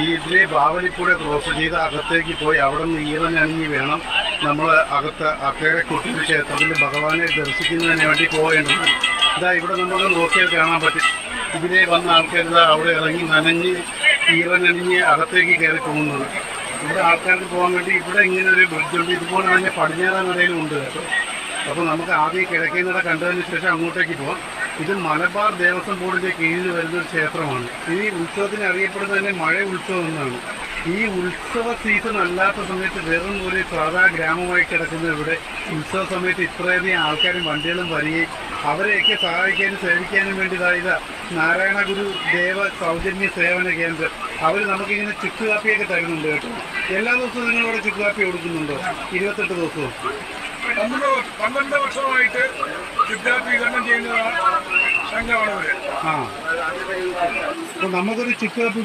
ഇതിലെ ബാവലിപ്പുഴ ക്രോസ് ചെയ്ത് അകത്തേക്ക് പോയി അവിടെ നിന്ന് ഈറനണിഞ്ഞ് വേണം നമ്മൾ അകത്ത് അക്കരെ കുട്ടിയുടെ ക്ഷേത്രത്തിൽ ഭഗവാനെ ദർശിക്കുന്നതിന് വേണ്ടി പോകേണ്ടത്. ഇതാ ഇവിടെ നമുക്ക് നോക്കിയാൽ കാണാൻ പറ്റും. ഇതിലെ വന്ന ആൾക്കാർ അവിടെ ഇറങ്ങി നനഞ്ഞ് ഈറനണിഞ്ഞ് അകത്തേക്ക് കയറി പോകുന്നത്. ഇവിടെ ആൾക്കാർക്ക് പോകാൻ വേണ്ടി ഇവിടെ ഇങ്ങനെ ഒരു ബ്രിഡ്ജുണ്ട്. ഇതുപോലെ തന്നെ പടിഞ്ഞാറൻ നടയിലും ഉണ്ട് കേട്ടോ. അപ്പോൾ നമുക്ക് ആദ്യം കിഴക്കേ നട കണ്ടതിന് ശേഷം അങ്ങോട്ടേക്ക് പോകാം. ഇത് മലബാർ ദേവസ്വം ബോർഡിൻ്റെ കീഴിൽ വരുന്നൊരു ക്ഷേത്രമാണ്. ഈ ഉത്സവത്തിന് അറിയപ്പെടുന്നത് തന്നെ മഴ ഉത്സവം എന്നാണ്. ഈ ഉത്സവ സീസൺ അല്ലാത്ത സമയത്ത് വെറും ഒരു സാധാ ഗ്രാമമായി കിടക്കുന്ന ഇവിടെ ഉത്സവ സമയത്ത് ഇത്രയധികം ആൾക്കാരും വണ്ടികളും വരികയും അവരെയൊക്കെ സഹായിക്കാനും സേവിക്കാനും വേണ്ടി ഇതായത് നാരായണ ഗുരു ദേവ സൗജന്യ സേവന കേന്ദ്രം അവർ നമുക്കിങ്ങനെ ചുക്കുകാപ്പിയൊക്കെ തരുന്നുണ്ട് കേട്ടോ. എല്ലാ ദിവസവും നിങ്ങളിവിടെ ചുക്കുകാപ്പി കൊടുക്കുന്നുണ്ടോ? 28 ദിവസവും 12 വർഷമായിട്ട് ചുക്കാപ്പി വിതരണം ചെയ്യുന്ന സംഘമാണ്. ആ, അപ്പോൾ നമുക്കൊരു ചുക്കുകാപ്പി